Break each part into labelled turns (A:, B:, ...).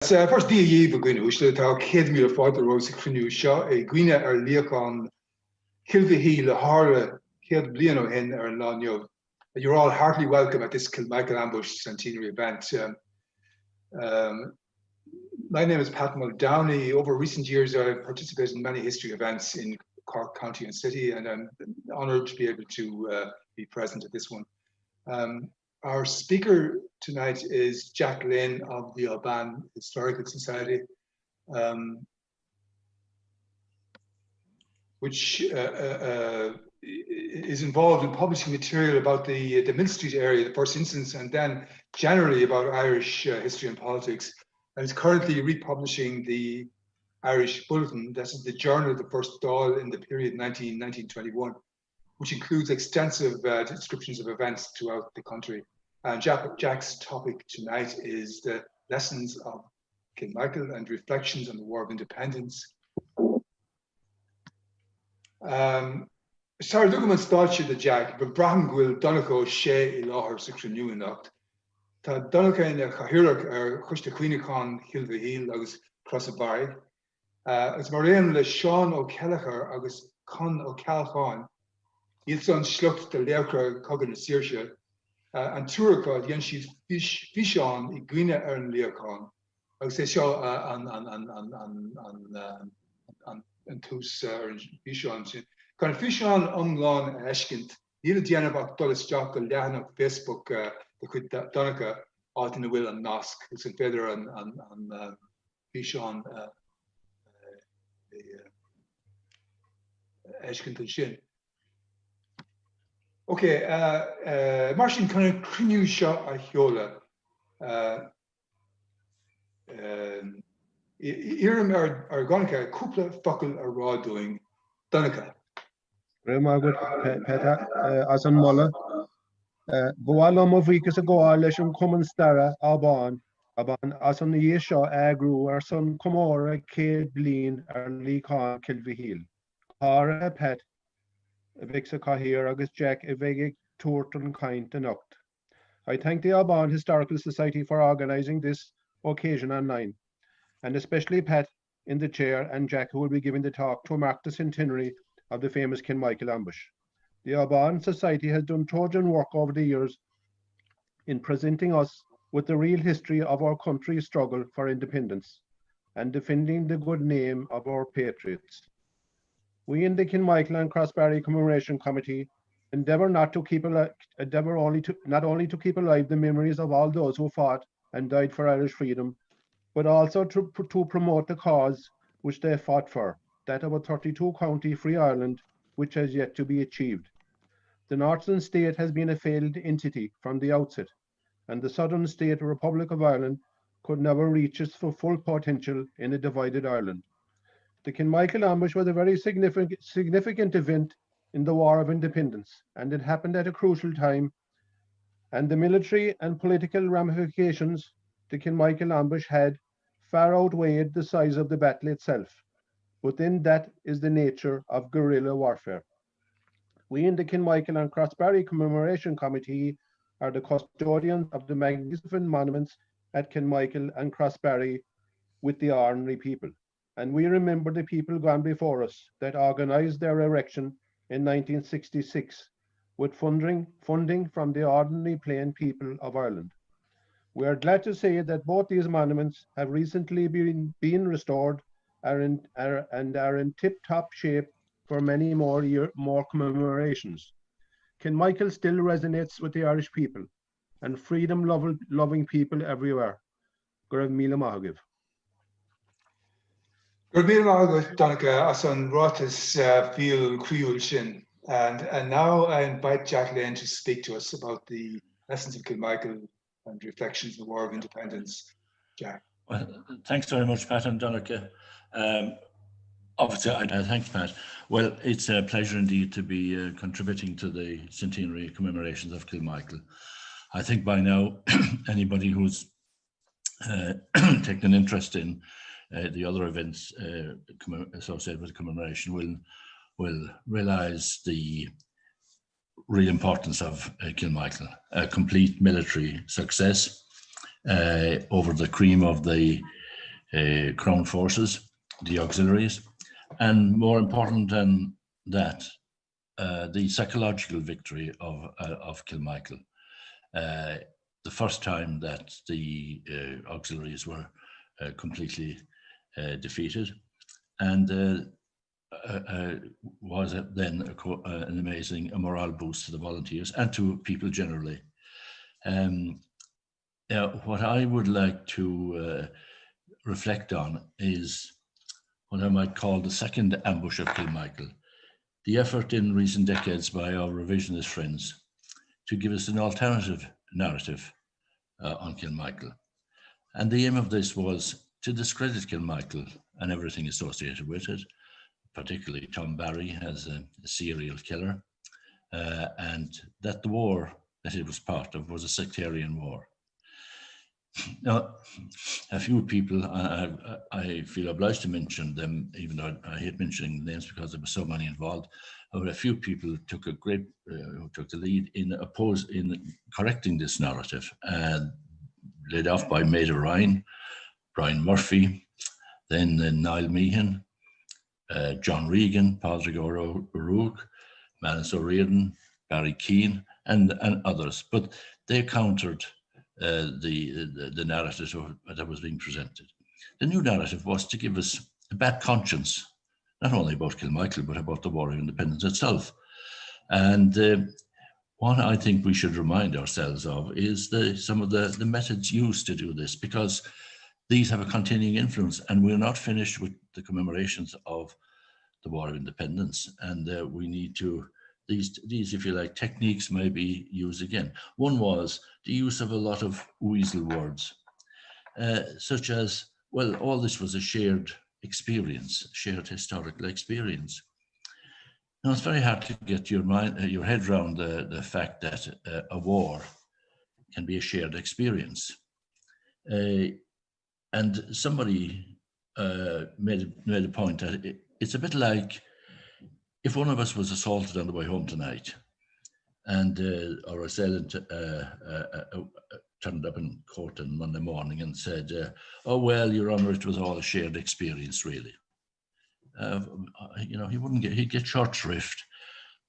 A: First DE begin úsle tá céad míle fáilte Rosa cruú seo é gcuine ar líochán Kilmhail le hála céad bliain ó hen ar an lá. You're all heartily welcome at this Kilmichael Ambush Centenary event. My name is Pat Muldowney. Over recent years, I've participated in many history events in Cork County and City, and I'm honoured to be able to be present at this one. Our speaker tonight is Jack Lynn of the Alban Historical Society, which is involved in publishing material about the Mill Street area, the first instance, and then generally about Irish history and politics. And is currently republishing the Irish Bulletin. This is the journal of the first Dáil in the period 1921, which includes extensive descriptions of events throughout the country. And Jack's topic tonight is the lessons of Kilmichael and reflections on the War of Independence. Sorry, look at my thoughts the Jack, but Braham will Donegal Shea Ilahar Section New Enoch. Ta Donegal in the Kahirach or Kushta Queenicon Kilmhail agus Crossabari. It's Marianne Le Sean O'Kelleher agus Con O'Calchan. Ilson Schlucht the Leukra Cogan Sirsha. And Turaka, the Yenshi Fishon, Iguina Ern Leocon. I would say show and Tus Fishon. Kind of Fishon Umlon Eshkint. Neither Diana Bach Dulles Jock, the Lehan of Facebook, the Quid Donica, out in the Will and Nosk, it's in Feather and Fishon Eshkint and Shin. Okay, Martin kind of crinú seo a heola. Irim ar Gonica, cúpla focail a rádoing Donica.
B: Mágad Peter as an molla. Bháil am bhíchas a gáil leis an cumann stara Alban as an dhé seo agrú ar san comóra céad bliain ar lícán Kilmhail. Cara Pet Vixa Kahir agus Jack Evegig Torton Kind and Ucht. I thank the Alban Historical Society for organising this occasion online, and especially Pat in the chair and Jack who will be giving the talk to mark the centenary of the famous Kilmichael ambush. The Alban Society has done Trojan work over the years in presenting us with the real history of our country's struggle for independence and defending the good name of our patriots. We in the Kilmichael and Crossbarry Commemoration Committee endeavour not only to keep alive the memories of all those who fought and died for Irish freedom, but also to promote the cause which they fought for, that of a 32-county free Ireland, which has yet to be achieved. The Northern state has been a failed entity from the outset, and the Southern state Republic of Ireland could never reach its full potential in a divided Ireland. The Kilmichael ambush was a very significant event in the War of Independence, and it happened at a crucial time, and the military and political ramifications the Kilmichael ambush had far outweighed the size of the battle itself. Within that is the nature of guerrilla warfare. We in the Kilmichael and Crossbarry Commemoration Committee are the custodians of the magnificent monuments at Kilmichael and Crossbarry with the ordinary people. And we remember the people gone before us that organised their erection in 1966 with funding from the ordinary plain people of Ireland. We are glad to say that both these monuments have recently been restored and are in tip-top shape for many more commemorations. Kilmichael still resonates with the Irish people and freedom-loving people everywhere. Gurv Mila Mahagiv.
A: Donica as an Rotas feel Creole Shin. And now I invite Jack Lane to speak to us about the lessons of Kilmichael and reflections on the War of Independence. Jack.
C: Well, thanks very much, Pat and Donica. Obviously, thanks, Pat. Well, it's a pleasure indeed to be contributing to the centenary commemorations of Kilmichael. I think by now, anybody who's taken an interest in the other events associated with the commemoration will realise the real importance of Kilmichael, a complete military success over the cream of the Crown forces, the auxiliaries, and more important than that, the psychological victory of Kilmichael. The first time that the auxiliaries were completely defeated, and was then an amazing morale boost to the volunteers and to people generally. What I would like to reflect on is what I might call the second ambush of Kilmichael, the effort in recent decades by our revisionist friends to give us an alternative narrative on Kilmichael. And the aim of this was to discredit Kilmichael and everything associated with it, particularly Tom Barry as a serial killer, and that the war that it was part of was a sectarian war. Now, a few people, I feel obliged to mention them, even though I hate mentioning names because there were so many involved. But a few people took took the lead in correcting this narrative, led off by Maida Ryan, Brian Murphy, then Niall Meehan, John Regan, Padraig O'Rourke, Manus O'Riordan, Barry Keane, and others. But they countered the narrative that was being presented. The new narrative was to give us a bad conscience, not only about Kilmichael, but about the War of Independence itself. And what I think we should remind ourselves of is some of the methods used to do this, because these have a continuing influence, and we're not finished with the commemorations of the War of Independence, and we need to, these, if you like, techniques may be used again. One was the use of a lot of weasel words, such as, well, all this was a shared experience, shared historical experience. Now, it's very hard to get your head around the fact that a war can be a shared experience. And somebody made a point that it's a bit like if one of us was assaulted on the way home tonight, and our assailant turned up in court on Monday morning and said, "Oh well, Your Honour, it was all a shared experience, really." You know, he'd get short shrift.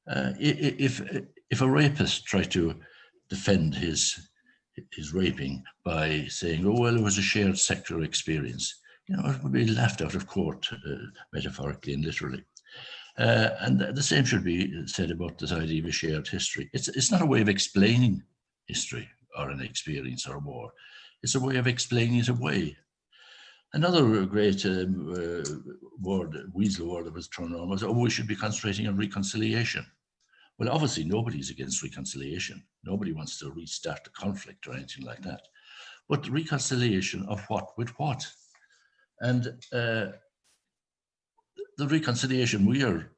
C: If a rapist tried to defend his raping by saying, "Oh well, it was a shared sexual experience," you know, it would be laughed out of court, metaphorically and literally. And the same should be said about this idea of a shared history. It's not a way of explaining history or an experience or a war. It's a way of explaining it away. Another great weasel word that was thrown around was, "Oh, we should be concentrating on reconciliation." Well, obviously, nobody's against reconciliation. Nobody wants to restart the conflict or anything like that. But reconciliation of what with what? And the reconciliation we are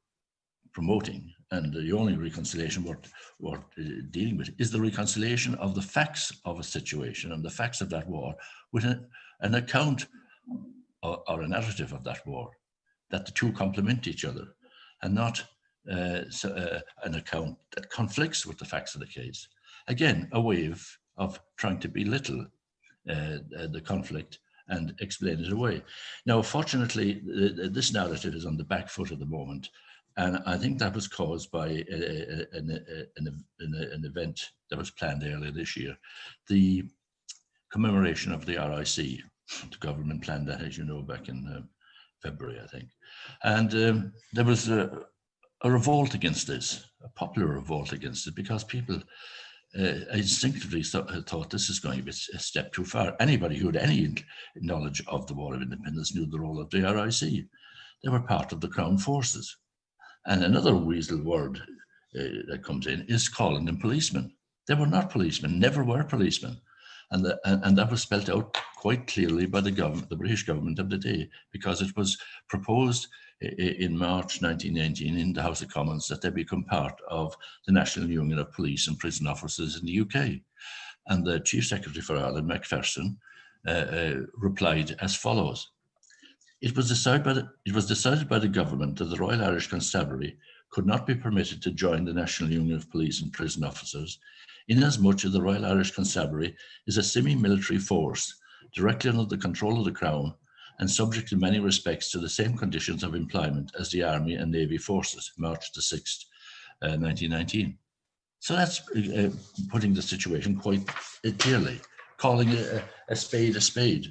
C: promoting, and the only reconciliation we're dealing with, is the reconciliation of the facts of a situation and the facts of that war with an account or a narrative of that war, that the two complement each other, and not an account that conflicts with the facts of the case. Again, a way of trying to belittle the conflict and explain it away. Now, fortunately, this narrative is on the back foot at the moment, and I think that was caused by an event that was planned earlier this year, the commemoration of the RIC. The government planned that, as you know, back in February, I think. And there was a revolt against this, a popular revolt against it, because people instinctively thought this is going to be a step too far. Anybody who had any knowledge of the War of Independence knew the role of the RIC. They were part of the Crown forces. And another weasel word that comes in is calling them policemen. They were not policemen, never were policemen. And that was spelled out quite clearly by the British government of the day, because it was proposed in March 1919 in the House of Commons that they become part of the National Union of Police and Prison Officers in the UK. And the Chief Secretary for Ireland, Macpherson, replied as follows: It was decided by the government that the Royal Irish Constabulary could not be permitted to join the National Union of Police and Prison Officers, inasmuch as the Royal Irish Constabulary is a semi-military force directly under the control of the Crown and subject in many respects to the same conditions of employment as the Army and Navy forces, March the 6th, 1919. So that's putting the situation quite clearly, calling a spade a spade.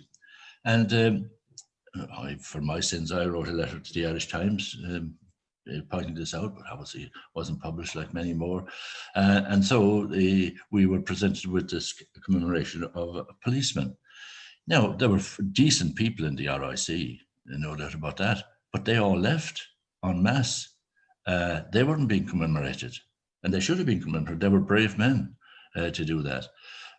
C: And for my sins, I wrote a letter to the Irish Times pointing this out, but obviously it wasn't published like many more. And so we were presented with this commemoration of a policeman. Now, there were decent people in the RIC, no doubt about that, but they all left en masse. They weren't being commemorated, and they should have been commemorated. They were brave men to do that.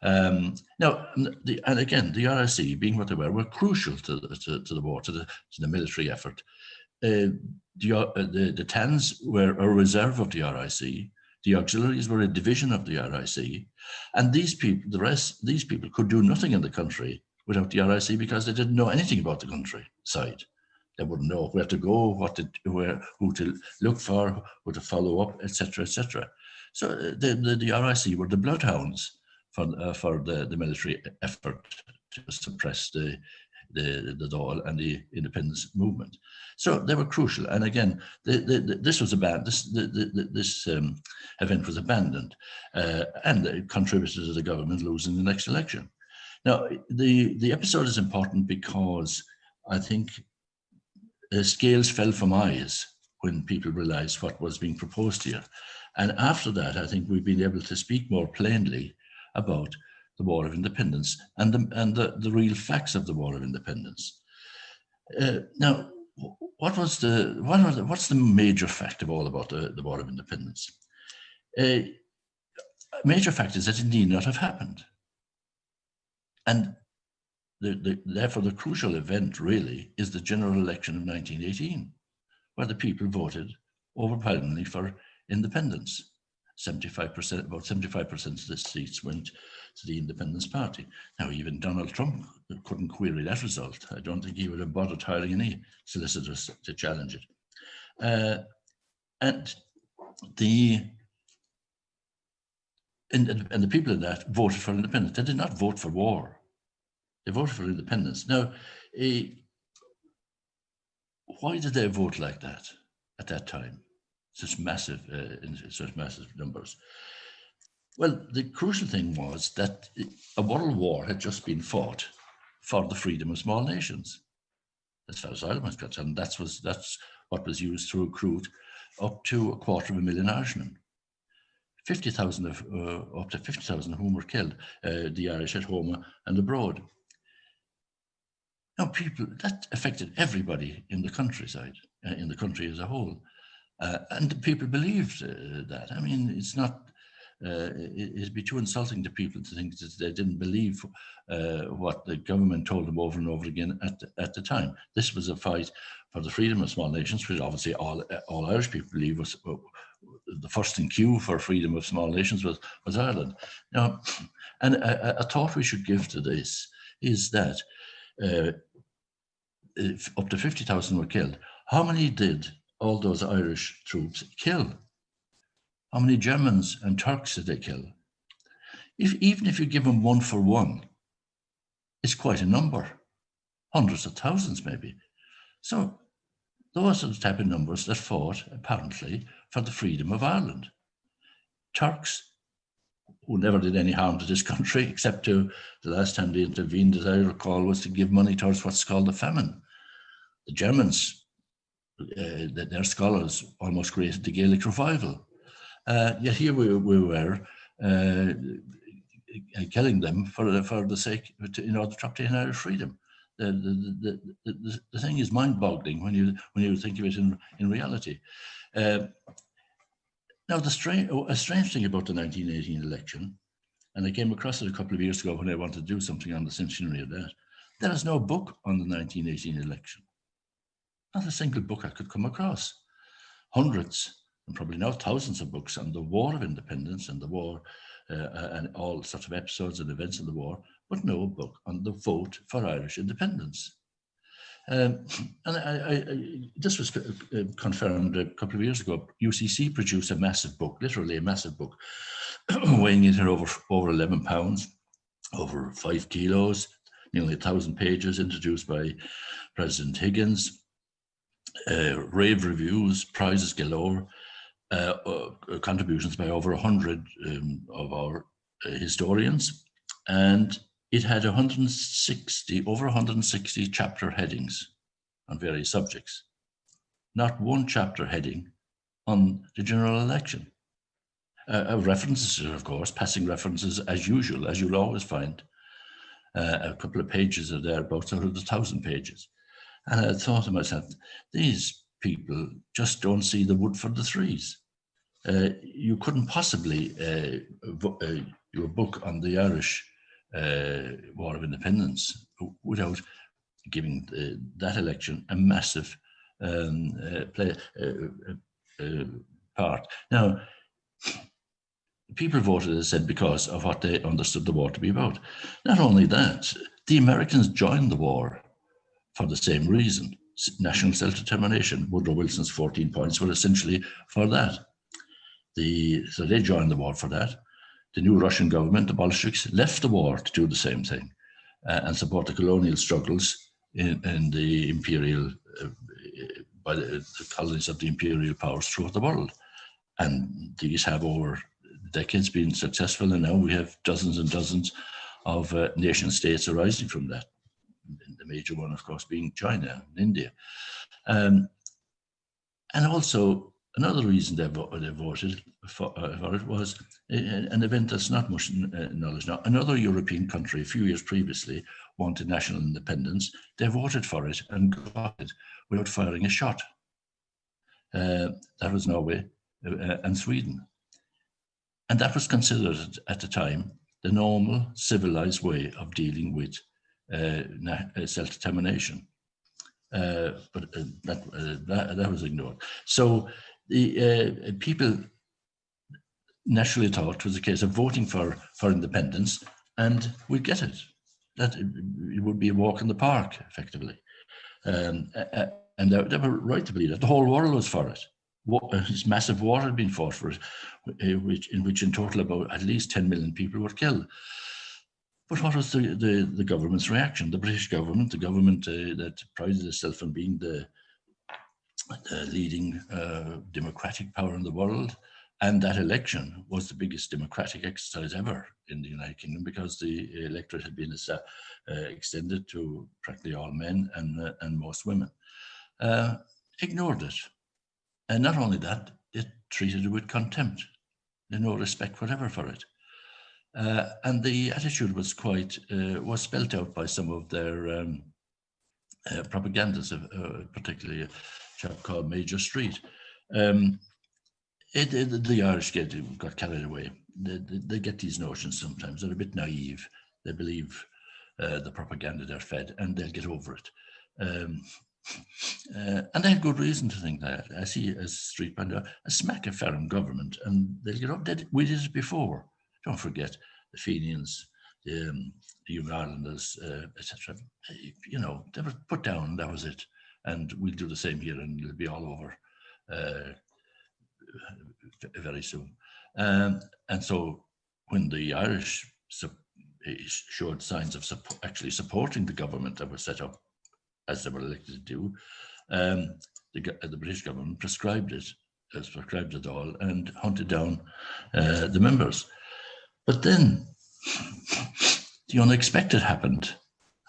C: Now, and again, the RIC, being what they were crucial to the war, to the military effort. The TANs were a reserve of the RIC. The auxiliaries were a division of the RIC, and these people could do nothing in the country without the RIC because they didn't know anything about the country side. They wouldn't know where to go, who to look for, who to follow up, etc., etc. So the RIC were the bloodhounds for the military effort to suppress the Dáil and the independence movement. So they were crucial. And again, this was this event was abandoned, and it contributed to the government losing the next election. Now, the episode is important because I think scales fell from eyes when people realized what was being proposed here. And after that, I think we've been able to speak more plainly about the War of Independence and the real facts of the War of Independence. Now, what's the major fact of all about the War of Independence? A major fact is that it need not have happened. And therefore, the crucial event really is the general election of 1918, where the people voted overwhelmingly for independence. 75%, about 75% of the seats went to the Independence Party. Now, even Donald Trump couldn't query that result. I don't think he would have bothered hiring any solicitors to challenge it. And the people in that voted for independence. They did not vote for war. They voted for independence. Now, why did they vote like that at that time? In such massive numbers. Well, the crucial thing was that a world war had just been fought for the freedom of small nations. As far as Ireland was concerned, that's what was used to recruit up to 250,000 Irishmen. 50,000 up to 50,000 of whom were killed, the Irish at home and abroad. Now, that affected everybody in the countryside, in the country as a whole. And the people believed that. I mean, it's not, it'd be too insulting to people to think that they didn't believe what the government told them over and over again at the time. This was a fight for the freedom of small nations, which obviously all Irish people believe was the first in queue for freedom of small nations was Ireland. Now, and a thought we should give to this is that if up to 50,000 were killed, how many did all those Irish troops kill? How many Germans and Turks did they kill? Even if you give them 1 for 1, it's quite a number, hundreds of thousands maybe. So those are the type of numbers that fought, apparently, for the freedom of Ireland. Turks, who never did any harm to this country, except to the last time they intervened, as I recall, was to give money towards what's called the famine. The Germans, their scholars almost created the Gaelic revival. Yet here we were killing them for the sake, in order to obtain Irish freedom. The thing is mind-boggling when you think of it in reality. Now, a strange thing about the 1918 election, and I came across it a couple of years ago when I wanted to do something on the centenary of that, there is no book on the 1918 election. Not a single book I could come across. Hundreds, and probably now thousands of books on the War of Independence and the war and all sorts of episodes and events of the war, but no book on the vote for Irish independence. And this was confirmed a couple of years ago. UCC produced a massive book, literally a massive book, weighing in over 11 pounds, over 5 kilos, nearly 1,000 pages, introduced by President Higgins, rave reviews, prizes galore, contributions by over 100 of our historians, and it had over 160 chapter headings on various subjects. Not one chapter heading on the general election. References, of course, passing references as usual, as you'll always find. A couple of pages are there, about sort of 1,000 pages. And I thought to myself, these people just don't see the wood for the trees. You couldn't possibly do a book on the Irish War of Independence without giving that election a massive part. Now, people voted, as I said, because of what they understood the war to be about. Not only that, the Americans joined the war for the same reason. National self-determination. Woodrow Wilson's 14 points were essentially for that. So they joined the war for that. The new Russian government, the Bolsheviks, left the war to do the same thing and support the colonial struggles in the imperial, by the colonies of the imperial powers throughout the world. And these have over decades been successful, and now we have dozens and dozens of nation states arising from that. The major one, of course, being China and India. And also, another reason they voted for it was an event that's not much knowledge now. Another European country, a few years previously, wanted national independence. They voted for it and got it without firing a shot. That was Norway and Sweden. And that was considered at the time the normal civilized way of dealing with self-determination. But that was ignored. So the people naturally thought it was a case of voting for independence, and we'd get it. That it would be a walk in the park, effectively. And they were right to believe that. The whole world was for it. This massive war had been fought for it, in which in total about at least 10 million people were killed. But what was the government's reaction? The British government, the government that prided itself on being the leading democratic power in the world, and that election was the biggest democratic exercise ever in the United Kingdom, because the electorate had been extended to practically all men and most women. Ignored it. And not only that, it treated it with contempt. They had no respect whatever for it. And the attitude was was spelt out by some of their propagandists, particularly a chap called Major Street. The Irish got carried away. They get these notions sometimes. They're a bit naive. They believe the propaganda they're fed, and they'll get over it. And they have good reason to think that. I see, as Street pointed out, a smack of foreign government, and they'll get up. We did it before. Don't forget the Fenians, the Young Irelanders, etc. You know, they were put down. That was it. And we'll do the same here, and it'll be all over very soon. And so, when the Irish showed signs of actually supporting the government that was set up, as they were elected to do, the British government prescribed it all, and hunted down the members. But then the unexpected happened,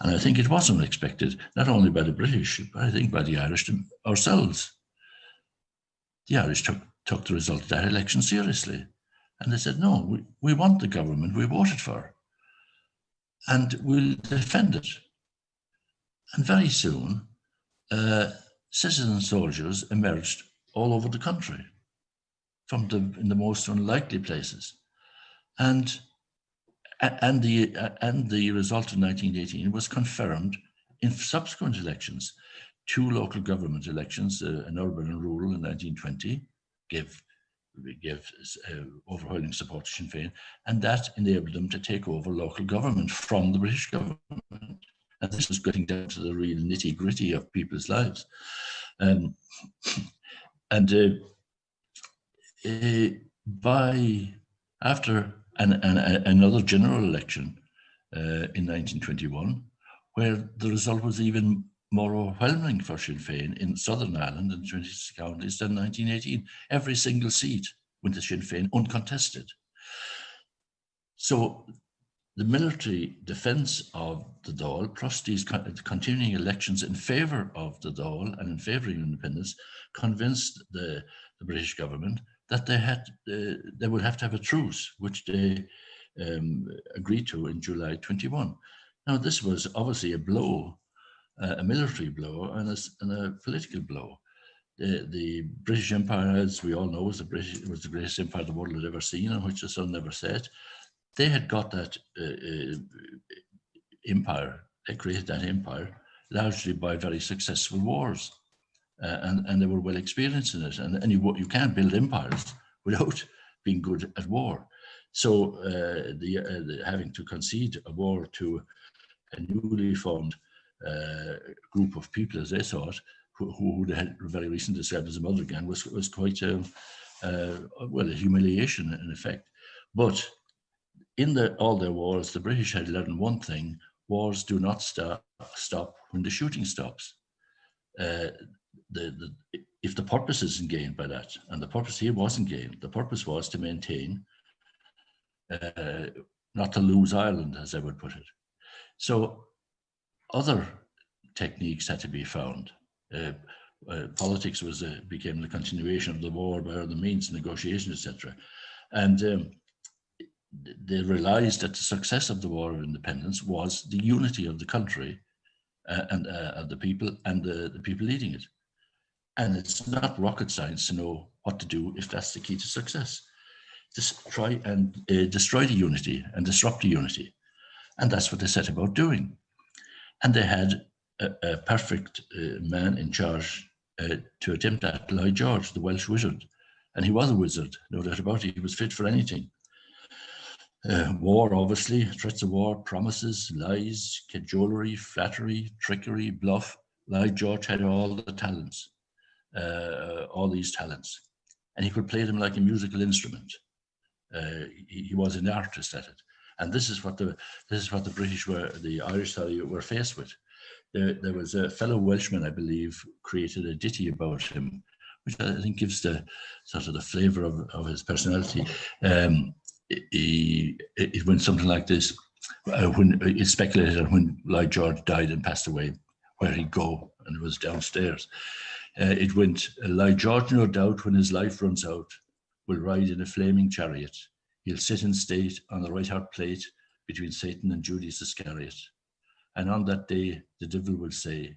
C: and I think it was unexpected, not only by the British, but I think by the Irish ourselves. The Irish took the result of that election seriously, and they said, no, we want the government we voted for, and we'll defend it. And very soon, citizen soldiers emerged all over the country, in the most unlikely places, and the result of 1918 was confirmed in subsequent elections. 2 local government elections, an urban and rural in 1920, gave overwhelming support to Sinn Féin, and that enabled them to take over local government from the British government. And this was getting down to the real nitty-gritty of people's lives. After another general election in 1921, where the result was even more overwhelming for Sinn Féin in Southern Ireland and 26 counties than 1918. Every single seat went to Sinn Féin uncontested. So the military defence of the Dáil, plus these continuing elections in favour of the Dáil and in favour of independence, convinced the British government that they would have to have a truce, which they agreed to in July 21. Now, this was obviously a blow, a military blow and a political blow. The British Empire, as we all know, was the greatest empire the world had ever seen, and which the sun never set. They had got that empire, they created that empire largely by very successful wars. And they were well experienced in it. And you can't build empires without being good at war. So having to concede a war to a newly formed group of people, as they thought, who they had very recently described as a mother gang, was quite a humiliation in effect. But in all their wars, the British had learned one thing: wars do not stop when the shooting stops. If the purpose isn't gained by that, and the purpose here wasn't gained, the purpose was to maintain, not to lose Ireland, as I would put it. So other techniques had to be found. Politics became the continuation of the war by other means, negotiation, etc. And they realized that the success of the War of Independence was the unity of the country and of the people and the people leading it. And it's not rocket science to know what to do if that's the key to success. Just try and destroy the unity and disrupt the unity. And that's what they set about doing. And they had a perfect man in charge to attempt that, Lloyd George, the Welsh wizard. And he was a wizard, no doubt about it. He was fit for anything. War, obviously, threats of war, promises, lies, cajolery, flattery, trickery, bluff. Lloyd George had all the talents, all these talents, and he could play them like a musical instrument. He was an artist at it, and this is what the British the Irish were faced with. There was a fellow Welshman, I believe, created a ditty about him, which I think gives the sort of the flavour of his personality. It went something like this: when it's speculated that when Lloyd George died and passed away, where he'd go, and it was downstairs. It went, Lloyd George, no doubt, when his life runs out, will ride in a flaming chariot. He'll sit in state on the right heart plate between Satan and Judas Iscariot. And on that day, the devil will say,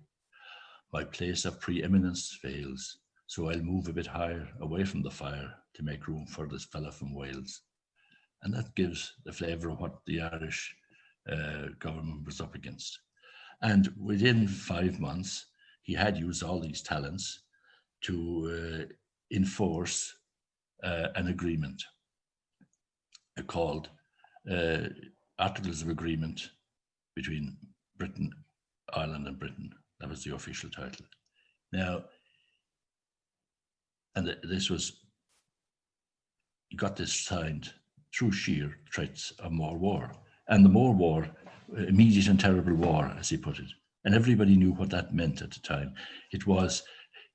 C: my place of preeminence fails, so I'll move a bit higher away from the fire to make room for this fella from Wales. And that gives the flavour of what the Irish government was up against. And within 5 months, he had used all these talents to enforce an agreement called Articles of Agreement between Britain, Ireland and Britain. That was the official title. Now, and this was, he got this signed through sheer threats of more war. And the more war, immediate and terrible war, as he put it. And everybody knew what that meant at the time. It was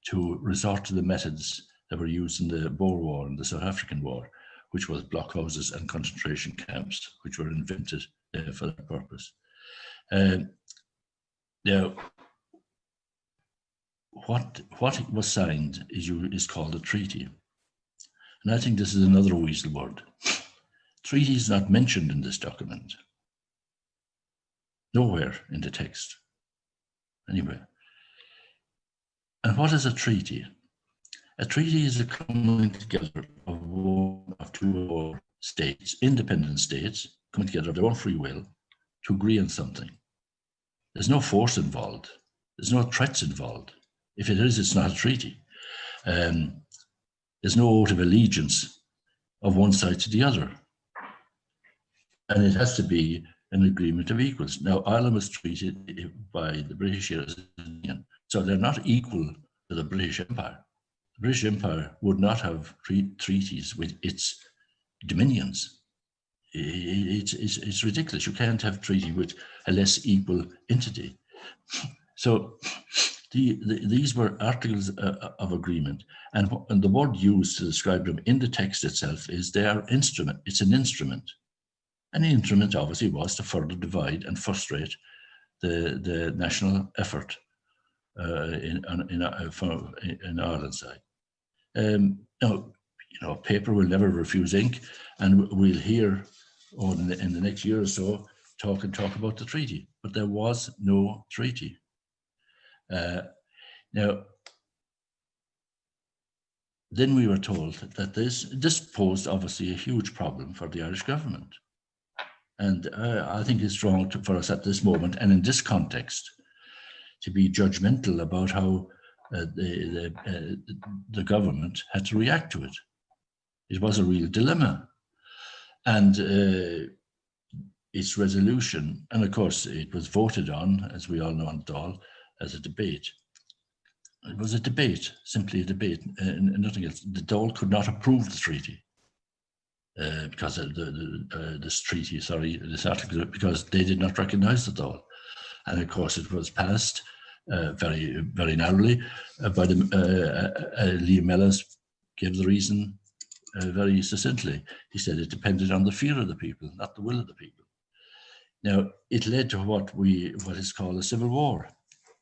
C: to resort to the methods that were used in the Boer War and the South African War, which was blockhouses and concentration camps, which were invented for that purpose. Now, what was signed is called a treaty. And I think this is another weasel word. Treaty is not mentioned in this document. Nowhere in the text. Anyway. And what is a treaty? A treaty is a coming together of one of two or more states, independent states, coming together of their own free will to agree on something. There's no force involved. There's no threats involved. If it is, it's not a treaty. There's no oath of allegiance of one side to the other. And it has to be an agreement of equals. Now, Ireland was treated by the British here as a union, so they're not equal to the British Empire. The British Empire would not have treaties with its dominions. it's ridiculous. You can't have treaty with a less equal entity. So these were articles of agreement, and the word used to describe them in the text itself is their instrument. It's an instrument. And the instrument obviously was to further divide and frustrate the national effort in Ireland's side. Now, paper will never refuse ink, and we'll hear in the next year or so talk about the treaty. But there was no treaty. Now, then we were told that this posed obviously a huge problem for the Irish government. And I think it's wrong for us at this moment and in this context to be judgmental about how the government had to react to it. It was a real dilemma. And its resolution, and of course it was voted on, as we all know in Dáil, as a debate. It was a debate, simply a debate, and nothing else. The Dáil could not approve the treaty. Because of this article, because they did not recognize the Dáil. And of course it was passed very, very narrowly by Liam Mellis gave the reason very succinctly. He said it depended on the fear of the people, not the will of the people. Now, it led to what is called a civil war.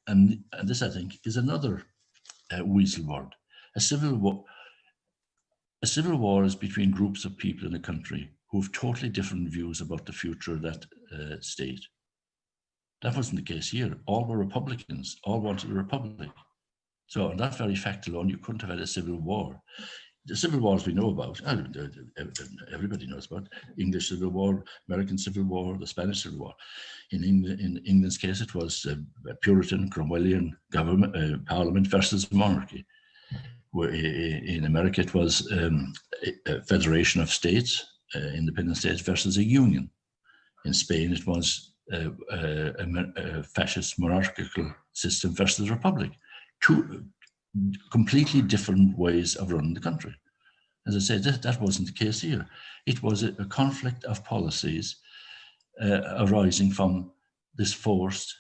C: And this, I think, is another weasel word. A civil war is between groups of people in a country who have totally different views about the future of that state. That wasn't the case here. All were Republicans, all wanted a republic. So on that very fact alone, you couldn't have had a civil war. The civil wars we know about, everybody knows about, English Civil War, American Civil War, the Spanish Civil War. In England's case, it was a Puritan, Cromwellian government, parliament versus monarchy. Where in America, it was a federation of states, independent states versus a union. In Spain, it was a fascist monarchical system versus a republic. Two completely different ways of running the country. As I said, that wasn't the case here. It was a conflict of policies arising from this forced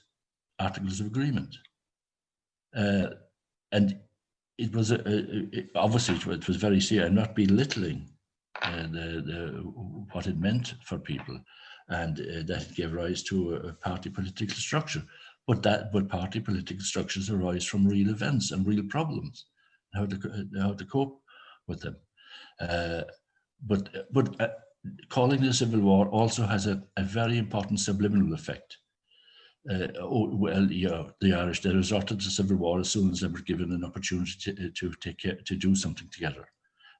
C: Articles of Agreement. And it was obviously it was very serious. I'm not belittling what it meant for people, and that it gave rise to a party political structure. But party political structures arise from real events and real problems, how to cope with them. But calling it a civil war also has a very important subliminal effect. The Irish, they resorted to civil war as soon as they were given an opportunity to do something together.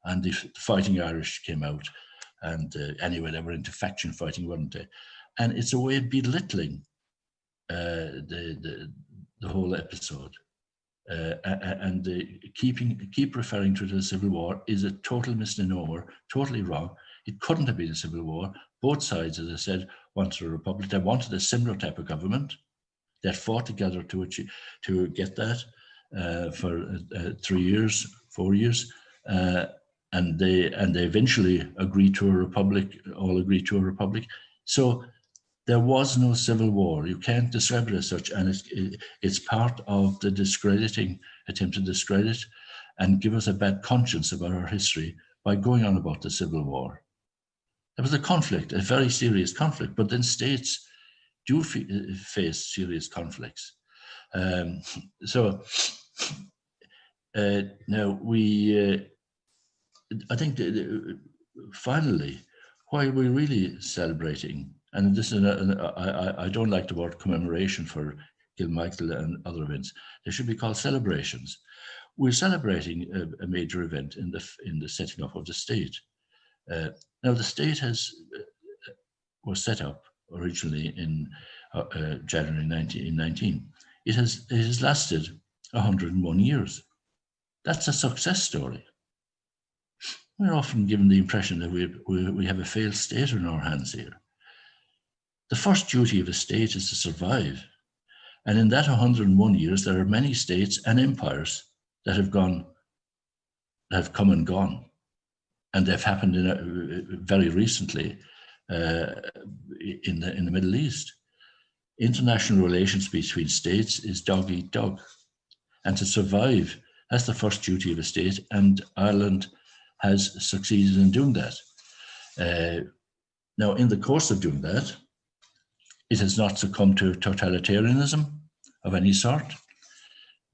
C: And the Fighting Irish came out, and anyway, they were into faction fighting, weren't they? And it's a way of belittling the whole episode, and keep referring to it as a civil war is a total misnomer, totally wrong. It couldn't have been a civil war. Both sides, as I said, wanted a republic. They wanted a similar type of government. They fought together to get that for 3 years, 4 years, and they eventually agreed to a republic. All agreed to a republic. So there was no civil war. You can't describe it as such, and it's part of the attempt to discredit and give us a bad conscience about our history by going on about the civil war. There was a conflict, a very serious conflict, but then states do face serious conflicts. Now I think finally, why are we really celebrating? And this is I don't like the word commemoration for Kilmichael and other events. They should be called celebrations. We're celebrating a major event in the setting up of the state. Now the state was set up originally in January 1919. It has lasted 101 years. That's a success story. We're often given the impression that we have a failed state in our hands here. The first duty of a state is to survive. And in that 101 years, there are many states and empires that have come and gone. And they've happened very recently in the Middle East. International relations between states is dog eat dog, and to survive, that's the first duty of a state, and Ireland has succeeded in doing that. Now, in the course of doing that, it has not succumbed to totalitarianism of any sort.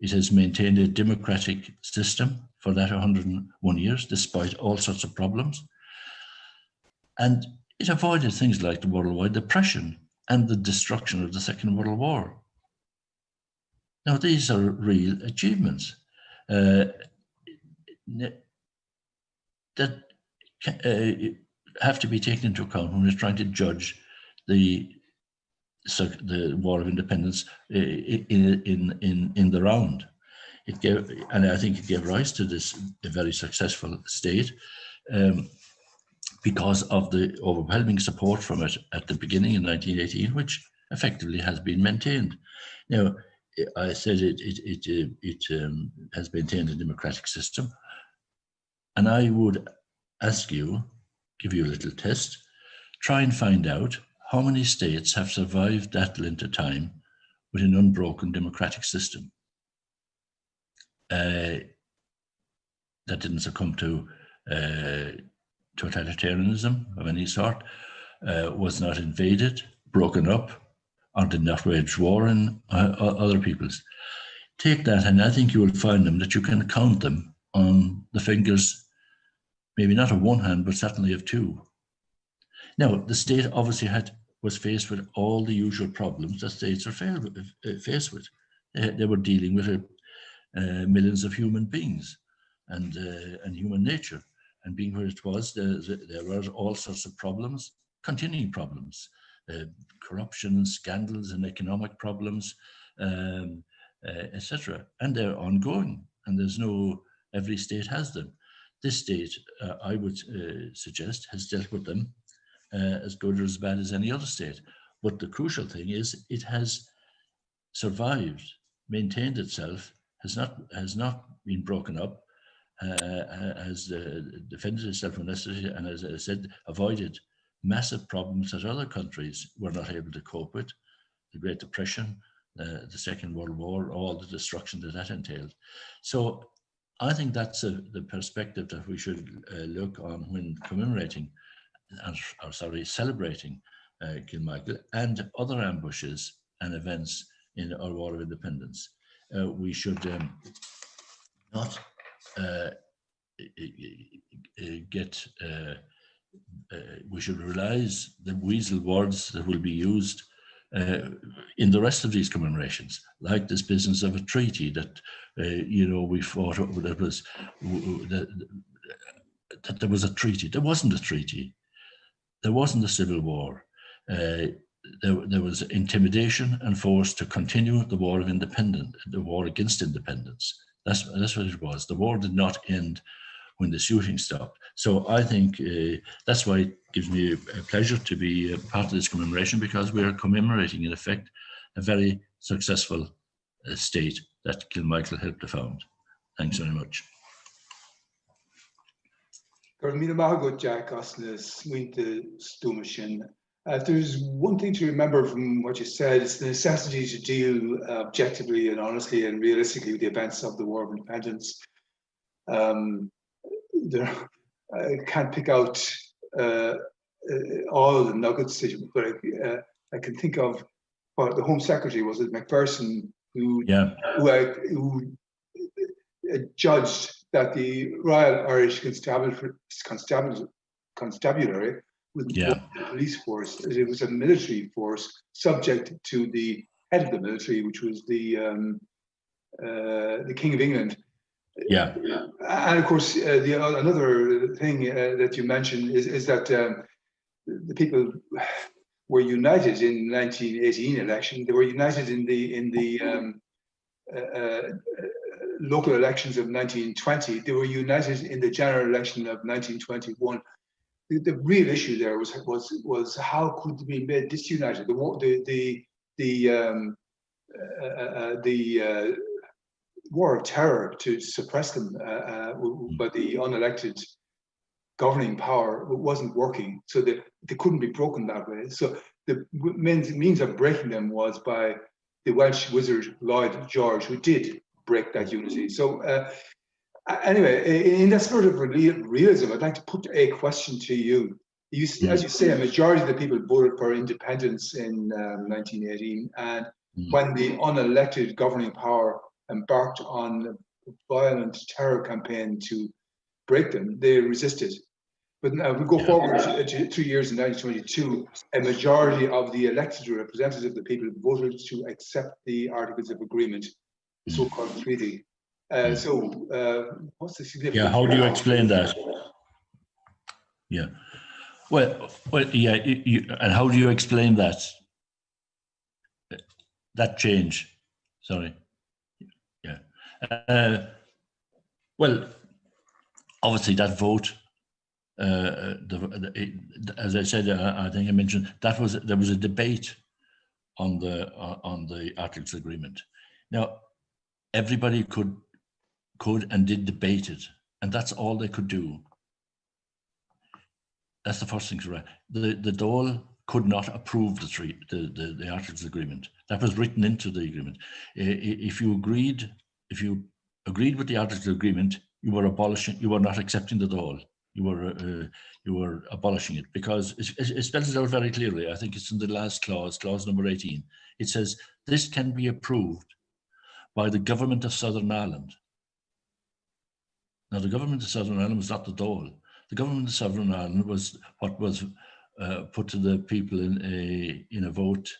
C: It has maintained a democratic system for that 101 years, despite all sorts of problems. And it avoided things like the worldwide depression and the destruction of the Second World War. Now, these are real achievements that have to be taken into account when we're trying to judge the War of Independence in the round. It gave, and I think it gave rise to this very successful state because of the overwhelming support from it at the beginning in 1918, which effectively has been maintained. Now, I said it has maintained a democratic system, and I would ask you, give you a little test, try and find out how many states have survived that length of time with an unbroken democratic system that didn't succumb to totalitarianism of any sort, was not invaded, broken up, or did not wage war in other peoples. Take that, and I think you will find them that you can count them on the fingers, maybe not of one hand, but certainly of two. Now, the state obviously was faced with all the usual problems that states are faced with. They were dealing with millions of human beings and human nature. And being where it was, there were all sorts of problems, continuing problems, corruption, scandals, and economic problems, etc. And they're ongoing. And there's every state has them. This state, I would suggest, has dealt with them as good or as bad as any other state. But the crucial thing is it has survived, maintained itself, has not been broken up, has defended itself when necessary, and as I said, avoided massive problems that other countries were not able to cope with, the Great Depression, the Second World War, all the destruction that entailed. So I think that's the perspective that we should look on when commemorating, celebrating Kilmichael and other ambushes and events in our War of Independence. We should not we should realize the weasel words that will be used in the rest of these commemorations, like this business of a treaty that we fought over. That there was a treaty. There wasn't a treaty. There wasn't a civil war. There was intimidation and force to continue the War of Independence, the war against independence. That's what it was. The war did not end when the shooting stopped. So I think that's why it gives me a pleasure to be a part of this commemoration, because we are commemorating, in effect, a very successful state that Kilmichael helped to found. Thanks very much.
A: Jack, if there's one thing to remember from what you said, it's the necessity to deal objectively and honestly and realistically with the events of the War of Independence. I can't pick out all the nuggets, but I can think of what the Home Secretary, was it Macpherson, who judged that the Royal Irish Constabulary with the police force, it was a military force subject to the head of the military, which was the King of England.
C: Yeah.
A: And of course, another thing that you mentioned is that the people were united in the 1918 election. They were united in the local elections of 1920. They were united in the general election of 1921. The real issue there was how could they be made disunited? The war of terror to suppress them by the unelected governing power wasn't working, so that they couldn't be broken that way. So the means of breaking them was by the Welsh wizard Lloyd George, who did break that unity. So anyway, in that spirit of realism, I'd like to put a question to you. As you say, a majority of the people voted for independence in 1918, and when the unelected governing power embarked on a violent terror campaign to break them, they resisted. But now we go forward to 2 years in 1922, a majority of the elected representatives of the people voted to accept the Articles of Agreement, the so-called treaty. What's the significance?
C: Yeah, how do you explain that? Yeah. Well, yeah, and how do you explain that? That change? Sorry. Yeah. Well, obviously that vote, as I said, I think I mentioned there was a debate on the Articles Agreement. Now, everybody could and did debate it, and that's all they could do. That's the first thing to write. The Dáil could not approve the Articles Agreement. That was written into the agreement. If you agreed with the Articles Agreement, you were not accepting the Dáil. You were abolishing it, because it spells it out very clearly. I think it's in the last clause number 18. It says, this can be approved by the government of Southern Ireland. Now, the government of Southern Ireland was not the Dáil. The government of Southern Ireland was what was put to the people in a vote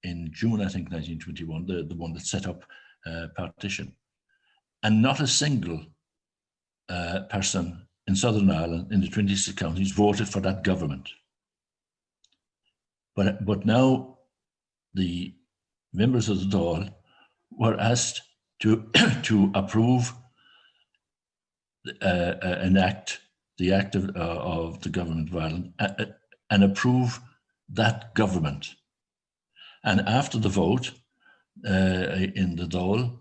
C: in June, I think, 1921, the one that set up partition. And not a single person in Southern Ireland, in the 26 counties, voted for that government. But now the members of the Dáil were asked to approve the act of the government of Ireland, and approve that government. And after the vote in the Dáil,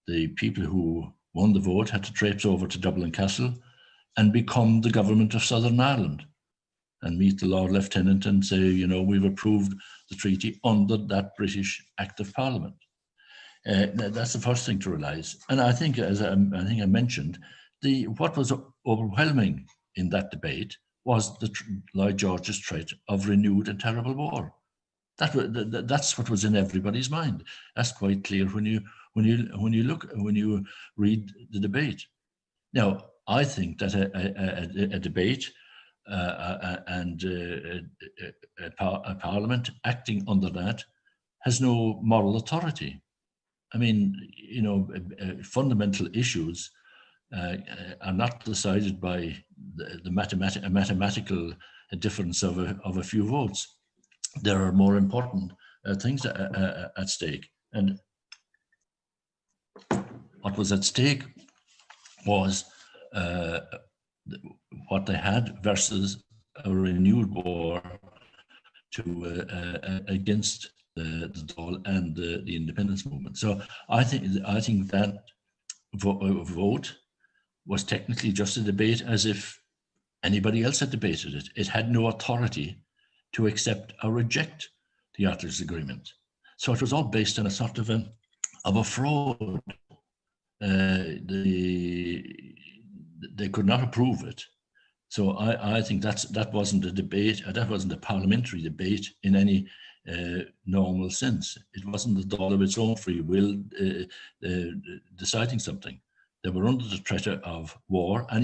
C: the people who won the vote had to traipse over to Dublin Castle and become the government of Southern Ireland and meet the Lord Lieutenant and say, we've approved the treaty under that British Act of Parliament. That's the first thing to realize. And I think, as I mentioned, what was overwhelming in that debate was Lloyd George's threat of renewed and terrible war. That's what was in everybody's mind. That's quite clear when you read the debate. Now, I think that a debate and a parliament acting under that has no moral authority. I mean, fundamental issues are not decided by the mathematical difference of a few votes. There are more important things at stake. And what was at stake was what they had versus a renewed war against the Dáil and the independence movement. So I think that vote was technically just a debate, as if anybody else had debated it. It had no authority to accept or reject the Articles Agreement. So it was all based on a sort of a fraud. They could not approve it. So I think that wasn't a debate, that wasn't a parliamentary debate in any normal sense. It wasn't the Dáil of its own free will deciding something. They were under the threat of war, and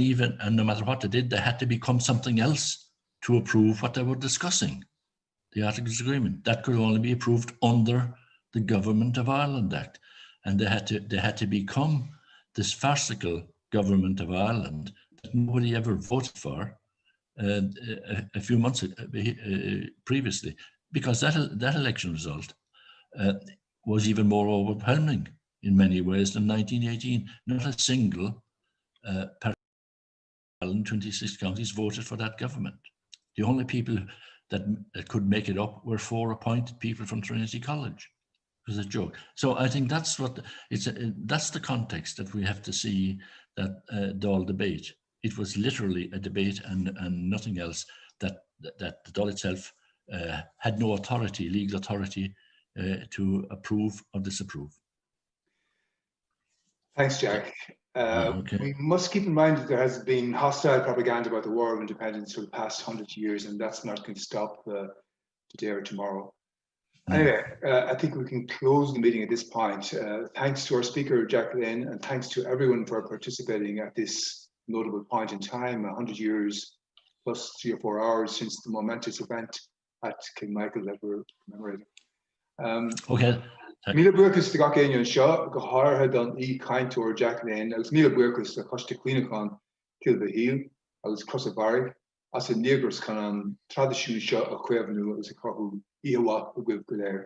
C: no matter what they did, they had to become something else to approve what they were discussing. The Articles Agreement, that could only be approved under the Government of Ireland Act. And they had to become this farcical Government of Ireland that nobody ever voted for a few months previously, because that election result was even more overwhelming in many ways than 1918. Not a single person in 26 counties voted for that government. The only people that could make it up were 4 appointed people from Trinity College. It was a joke. So I think that's the context that we have to see that Dáil debate. it was literally a debate and nothing else, that the Dáil itself had no authority, legal authority, to approve or disapprove.
A: Thanks, Jack.
C: Okay.
A: We must keep in mind that there has been hostile propaganda about the War of Independence for the past 100 years, and that's not going to stop today or tomorrow. Anyway, I think we can close the meeting at this point. Thanks to our speaker, Jacqueline, and thanks to everyone for participating at this notable point in time, 100 years plus 3 or 4 hours since the momentous event at Kilmichael that we're commemorating.
C: Okay.
A: Míle buchas de gacéin seo go háirithe don í cainteoir Jacqueline, agus míle buchas de coiste cuineachán Kilbe Hill, agus Cross Barrig, as a nígras chun an tradiisiún seo a chuimhnú agus a chothú íomhá a bhuiil go léir.